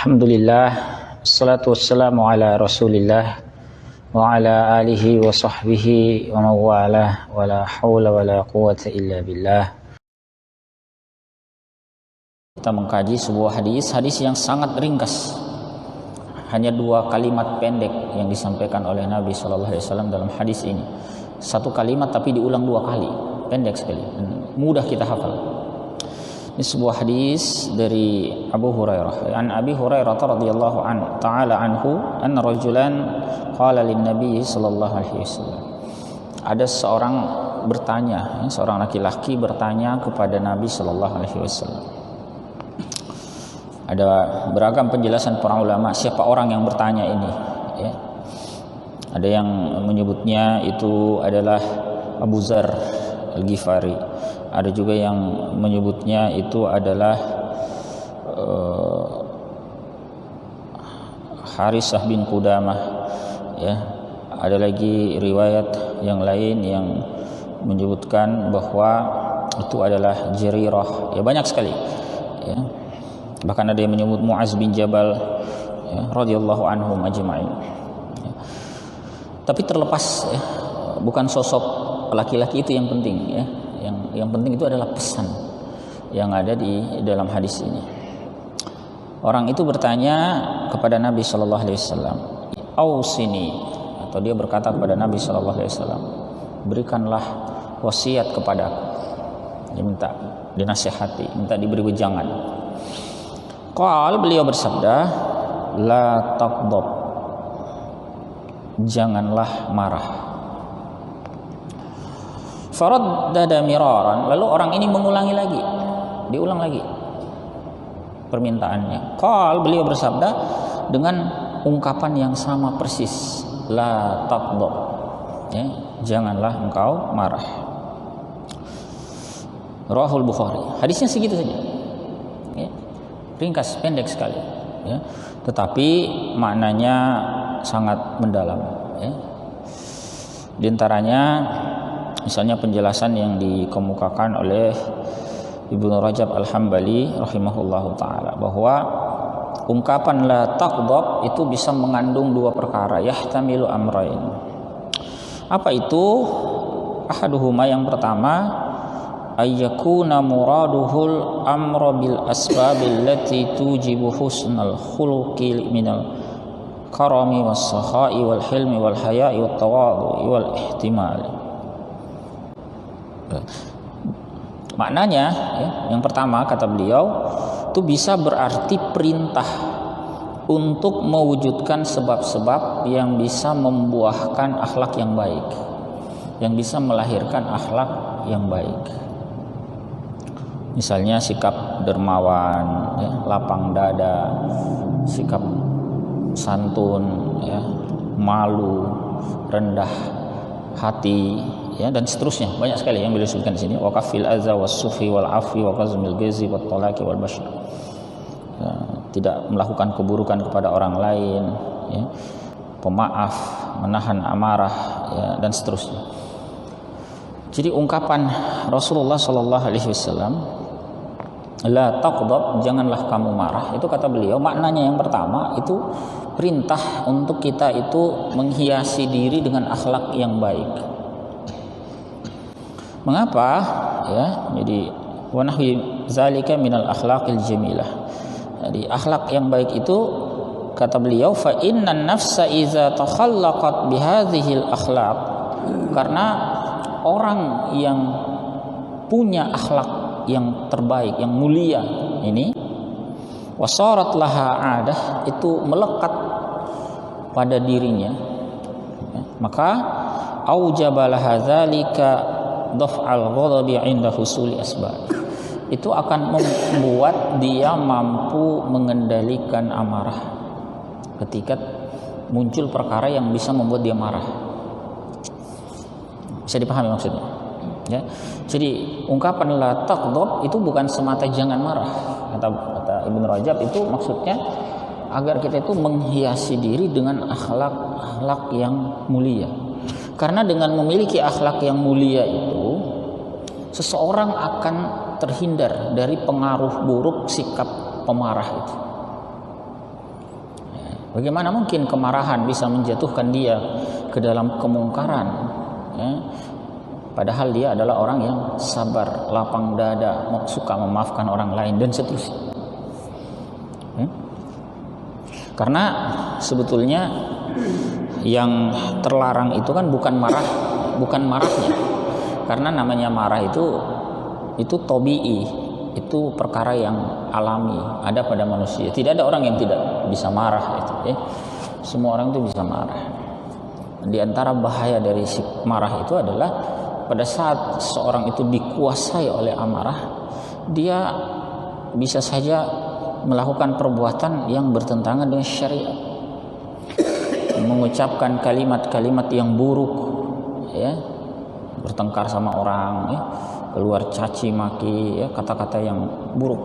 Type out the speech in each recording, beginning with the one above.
Alhamdulillah, wassalatu wassalamu ala rasulillah wa ala alihi wa sahbihi wa mawalah wa la hawla wa la quwata illa billah. Kita mengkaji sebuah hadis yang sangat ringkas. Hanya 2 kalimat pendek yang disampaikan oleh Nabi SAW dalam hadis ini. 1 kalimat tapi diulang 2 kali, pendek sekali, mudah kita hafal. Ini sebuah hadis dari Abu Hurairah. An Abi Hurairah radhiyallahu ta'ala anhu, anna rajulan qala lin Nabi sallallahu alaihi wasallam. Ada seorang bertanya, seorang laki-laki bertanya kepada Nabi sallallahu alaihi wasallam. Ada beragam penjelasan para ulama siapa orang yang bertanya ini, ya. Ada yang menyebutnya itu adalah Abu Dzar Al-Ghifari. Ada juga yang menyebutnya itu adalah Harisah bin Qudamah, ya. Ada lagi riwayat yang lain yang menyebutkan bahwa itu adalah Jarirah. Ya, banyak sekali, ya. Bahkan ada yang menyebut Muaz bin Jabal, ya, radhiyallahu anhum ajma'in. Ya. Tapi terlepas, ya, bukan sosok laki-laki itu yang penting, ya. Yang penting itu adalah pesan yang ada di dalam hadis ini. Orang itu bertanya kepada Nabi Shallallahu Alaihi Wasallam, "Ausini," atau dia berkata kepada Nabi Shallallahu Alaihi Wasallam, "Berikanlah wasiat kepadaku." Dia minta dinasihati, minta diberi wejangan. Qal, beliau bersabda, "La taqdab," janganlah marah. Faraddada miraran, lalu orang ini mengulangi lagi, diulang lagi permintaannya. Qal, beliau bersabda dengan ungkapan yang sama persis, la taqdab, ya, janganlah engkau marah. Rawahul Bukhari. Hadisnya segitu saja, ya, ringkas, pendek sekali, ya, tetapi maknanya sangat mendalam, ya. Di antaranya misalnya penjelasan yang dikemukakan oleh Ibnu Rajab Al-Hambali rahimahullahu taala bahwa ungkapan la taqdab itu bisa mengandung 2 perkara, yahtamilu amrain. Apa itu? Ahaduhuma, yang pertama, ayyakuna muraduhul amra bil asbabil lati tujibu husnal khuluqi minal karami was saha'i wal hilmi wal haya'i wat tawadhu'i wal ihtimali. Maknanya, ya, yang pertama kata beliau itu bisa berarti perintah untuk mewujudkan sebab-sebab yang bisa membuahkan akhlak yang baik, yang bisa melahirkan akhlak yang baik. Misalnya sikap dermawan, ya, lapang dada, sikap santun, ya, malu, rendah hati, ya, dan seterusnya, banyak sekali yang beliau sebutkan di sini. Wa kafil adza was-sufi wal afi wa qazmil ghizi wat talaqi wal bashr, ya, tidak melakukan keburukan kepada orang lain, ya, pemaaf, menahan amarah, ya, dan seterusnya. Jadi ungkapan Rasulullah sallallahu alaihi wasallam, la taqdab, janganlah kamu marah, itu kata beliau maknanya yang pertama itu perintah untuk kita itu menghiasi diri dengan akhlak yang baik. Mengapa? Ya, jadi wa nahwi zalika minal akhlaqil jamilah. Jadi akhlak yang baik itu kata beliau fa innan nafsa idza takhallaqat bihadhil akhlaq, karena orang yang punya akhlak yang terbaik, yang mulia ini, wasarat laha adah, itu melekat pada dirinya, ya, maka aujabalaha dzalika daf'al ghadabi 'inda husuli asbab, itu akan membuat dia mampu mengendalikan amarah ketika muncul perkara yang bisa membuat dia marah. Bisa dipahami maksudnya, ya. Jadi ungkapan la taqdab itu bukan semata jangan marah, kata Ibnu Rajab, itu maksudnya agar kita itu menghiasi diri dengan akhlak yang mulia. Karena dengan memiliki akhlak yang mulia itu, seseorang akan terhindar dari pengaruh buruk sikap pemarah itu. Bagaimana mungkin kemarahan bisa menjatuhkan dia ke dalam kemungkaran, ya? Padahal dia adalah orang yang sabar, lapang dada, suka memaafkan orang lain dan seterusnya. Ya? Karena sebetulnya yang terlarang itu kan bukan marahnya. Karena namanya marah itu tabii, itu perkara yang alami, ada pada manusia. Tidak ada orang yang tidak bisa marah itu, ya. Semua orang itu bisa marah. Di antara bahaya dari marah itu adalah pada saat seorang itu dikuasai oleh amarah, dia bisa saja melakukan perbuatan yang bertentangan dengan syariat, mengucapkan kalimat-kalimat yang buruk, ya, bertengkar sama orang, ya, keluar caci maki, ya, kata-kata yang buruk.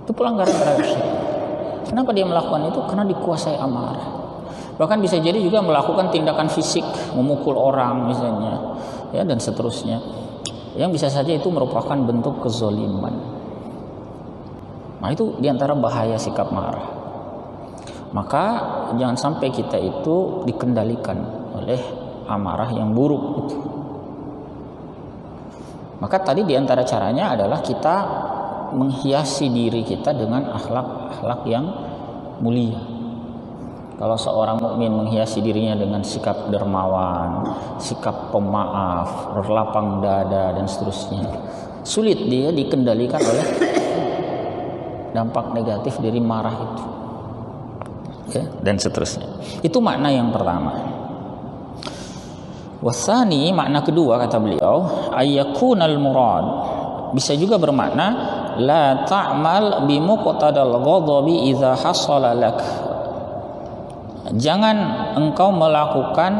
Itu pelanggaran terhadap syariat. Kenapa dia melakukan itu? Karena dikuasai amarah. Bahkan bisa jadi juga melakukan tindakan fisik, memukul orang misalnya, ya, dan seterusnya, yang bisa saja itu merupakan bentuk kezaliman. Nah, itu diantara bahaya sikap marah. Maka jangan sampai kita itu dikendalikan oleh amarah yang buruk itu. Maka tadi diantara caranya adalah kita menghiasi diri kita dengan akhlak-akhlak yang mulia. Kalau seorang mukmin menghiasi dirinya dengan sikap dermawan, sikap pemaaf, berlapang dada dan seterusnya, sulit dia dikendalikan oleh dampak negatif dari marah itu, ya, dan seterusnya. Itu makna yang pertama. Wasani, makna kedua kata beliau, ayyakunal murad, bisa juga bermakna la ta'mal bi muqtadal ghadabi idza hasala lak. Jangan engkau melakukan,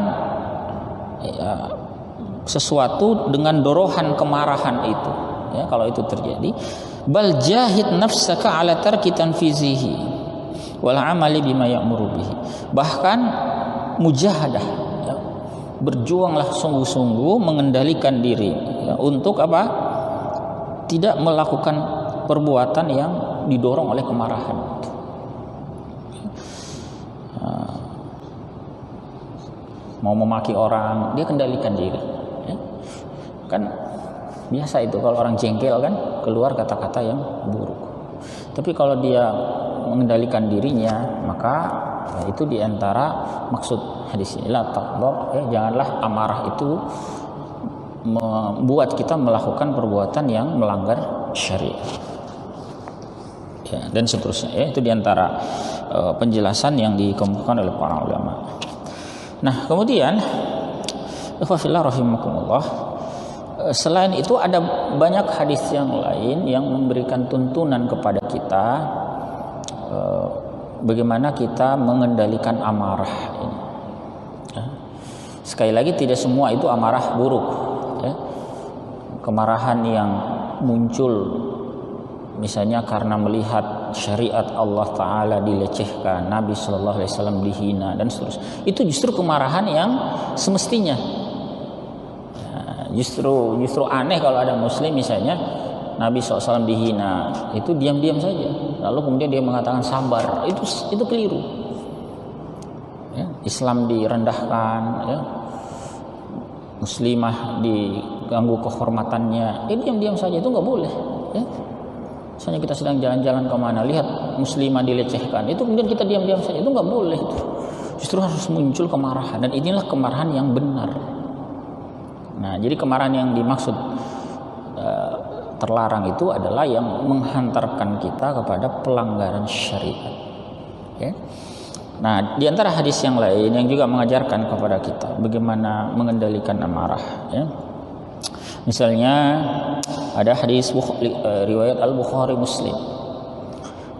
ya, sesuatu dengan dorongan kemarahan itu, ya, kalau itu terjadi. Bal jahid nafsaka ala tarki tanfizihi wal amali bima ya'muru bihi. Bahkan mujahadah, ya, berjuanglah sungguh-sungguh mengendalikan diri, ya, untuk apa? Tidak melakukan perbuatan yang didorong oleh kemarahan. Mau memaki orang, dia kendalikan diri, ya. Kan biasa itu kalau orang jengkel kan keluar kata-kata yang buruk. Tapi kalau dia mengendalikan dirinya, maka, ya, itu diantara maksud hadis ini, la taghdab, ya, janganlah amarah itu membuat kita melakukan perbuatan yang melanggar syariat, ya, dan seterusnya, ya. Itu diantara penjelasan yang dikemukakan oleh para ulama. Nah, kemudian ikhwafillah rahimakumullah, selain itu ada banyak hadis yang lain yang memberikan tuntunan kepada kita bagaimana kita mengendalikan amarah ini. Sekali lagi, tidak semua itu amarah buruk, ya. Kemarahan yang muncul misalnya karena melihat syariat Allah Ta'ala dilecehkan, Nabi SAW dihina dan seterusnya, itu justru kemarahan yang semestinya. Justru aneh kalau ada muslim misalnya Nabi SAW dihina, itu diam-diam saja, lalu kemudian dia mengatakan sabar, itu keliru, ya. Islam direndahkan, ya, muslimah diganggu kehormatannya, diam-diam saja, itu nggak boleh, ya. Misalnya kita sedang jalan-jalan kemana, lihat muslimah dilecehkan, itu kemudian kita diam-diam saja, itu nggak boleh. Itu justru harus muncul kemarahan, dan inilah kemarahan yang benar. Nah, jadi kemarahan yang dimaksud terlarang itu adalah yang menghantarkan kita kepada pelanggaran syariat, ya. Nah, di antara hadis yang lain yang juga mengajarkan kepada kita bagaimana mengendalikan amarah, ya. Misalnya ada hadis riwayat Al-Bukhari Muslim.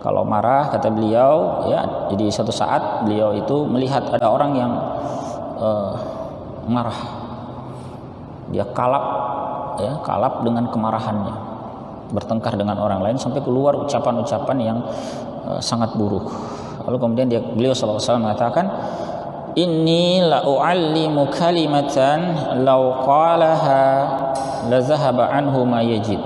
Kalau marah, kata beliau, ya, jadi suatu saat beliau itu melihat ada orang yang marah. Dia kalap dengan kemarahannya, bertengkar dengan orang lain sampai keluar ucapan-ucapan yang sangat buruk. Lalu kemudian beliau SAW mengatakan, inni la u'allimu kalimatan law qalaha la zahaba anhu ma yajid.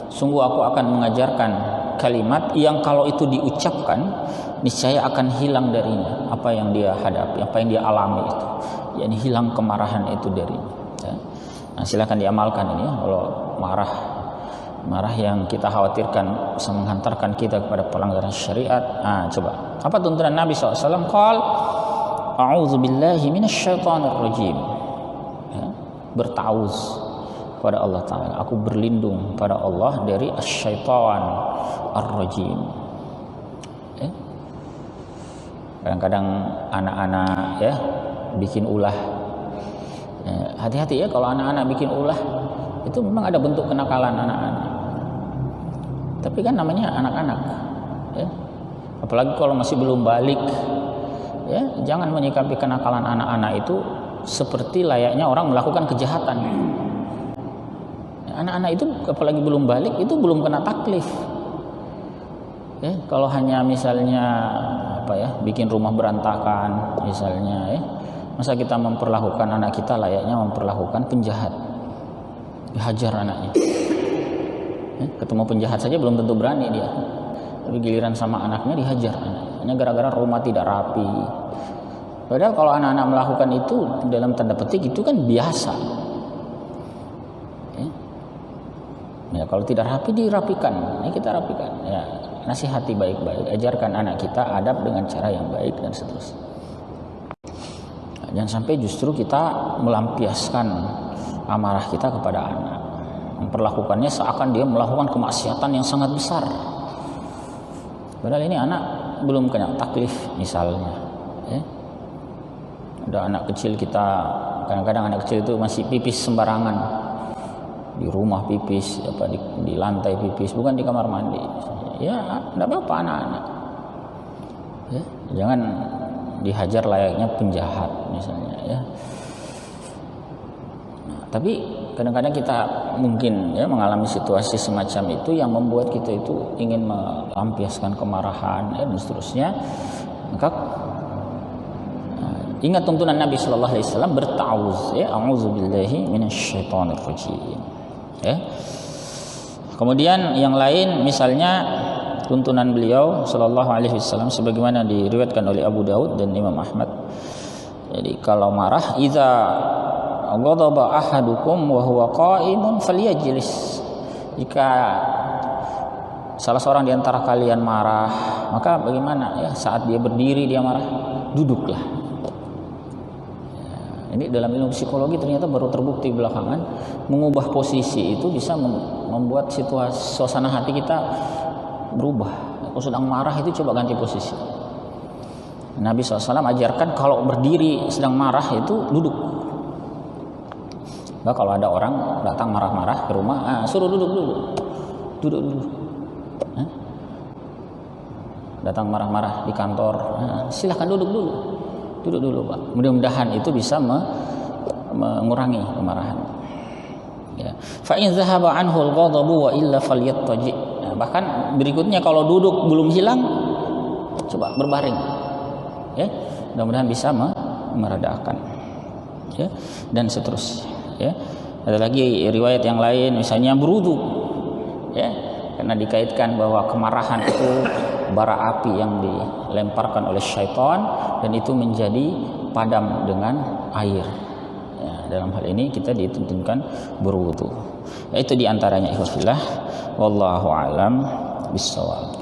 Sungguh aku akan mengajarkan kalimat yang kalau itu diucapkan niscaya akan hilang darinya apa yang dia hadapi, apa yang dia alami itu, yakni hilang kemarahan itu darinya. Ya. Nah, silakan diamalkan ini ya. Kalau marah yang kita khawatirkan bisa menghantarkan kita kepada pelanggaran syariat. Coba apa tuntunan Nabi SAW? Qal a'udzubillahi minasyaitonir rajim. Ya, bertauz kepada Allah Ta'ala, aku berlindung pada Allah dari asyaitan ar-rajim. Ya. Kadang-kadang anak-anak ya bikin ulah. Ya, hati-hati ya kalau anak-anak bikin ulah, itu memang ada bentuk kenakalan anak-anak. Tapi kan namanya anak-anak. Ya. Apalagi kalau masih belum balik, ya jangan menyikapi kenakalan anak-anak itu seperti layaknya orang melakukan kejahatan. Anak-anak itu apalagi belum balik itu belum kena taklif. Ya, kalau hanya misalnya bikin rumah berantakan misalnya, masa kita memperlakukan anak kita layaknya memperlakukan penjahat, dihajar anaknya. Ya, ketemu penjahat saja belum tentu berani dia, tapi giliran sama anaknya dihajar anaknya gara-gara rumah tidak rapi. Padahal kalau anak-anak melakukan itu dalam tanda petik itu kan biasa. Ya, kalau tidak rapi dirapikan, kita rapikan. Ya, nasihati baik-baik, ajarkan anak kita adab dengan cara yang baik dan seterusnya. Jangan sampai justru kita melampiaskan amarah kita kepada anak, memperlakukannya seakan dia melakukan kemaksiatan yang sangat besar. Padahal ini anak belum kena taklif misalnya. Ya. Ada anak kecil kita, kadang-kadang anak kecil itu masih pipis sembarangan. Di rumah pipis, di lantai pipis, bukan di kamar mandi. Ya, tidak apa-apa anak-anak. Ya, jangan dihajar layaknya penjahat misalnya. Ya. Nah, tapi kadang-kadang kita mungkin mengalami situasi semacam itu yang membuat kita itu ingin melampiaskan kemarahan dan seterusnya. Maka ingat tuntunan Nabi Sallallahu Alaihi Wasallam bertauz, a'udzubillahi minasyaitonir rajim. Ya. Kemudian yang lain misalnya tuntunan beliau Sallallahu Alaihi Wasallam sebagaimana diriwayatkan oleh Abu Daud dan Imam Ahmad. Jadi kalau marah, idza ghadaba ahadukum wa huwa qa'imun falyajlis. Jika salah seorang di antara kalian marah, maka bagaimana ya saat dia berdiri dia marah, duduklah. Ini dalam ilmu psikologi ternyata baru terbukti belakangan, mengubah posisi itu bisa membuat suasana hati kita berubah. Kalau sedang marah itu coba ganti posisi. Nabi SAW ajarkan kalau berdiri sedang marah itu duduk. Nah, kalau ada orang datang marah-marah ke rumah, suruh duduk dulu. Duduk dulu. Datang marah-marah di kantor, silahkan duduk dulu. Duduk dulu, Pak. Mudah-mudahan itu bisa mengurangi kemarahan. Ya. Fa in dzahaba anhu al-ghadabu wa illa falyattaji. Nah, bahkan berikutnya kalau duduk belum hilang, coba berbaring. Ya. Mudah-mudahan bisa meredakan. Ya. Dan seterusnya. Ya. Ada lagi riwayat yang lain misalnya berwudu. Ya. Karena dikaitkan bahwa kemarahan itu bara api yang dilemparkan oleh syaitan dan itu menjadi padam dengan air. Ya, dalam hal ini kita dituntunkan berwudu. Itu diantaranya ikhwah fillah. Wallahu a'lam bishawab.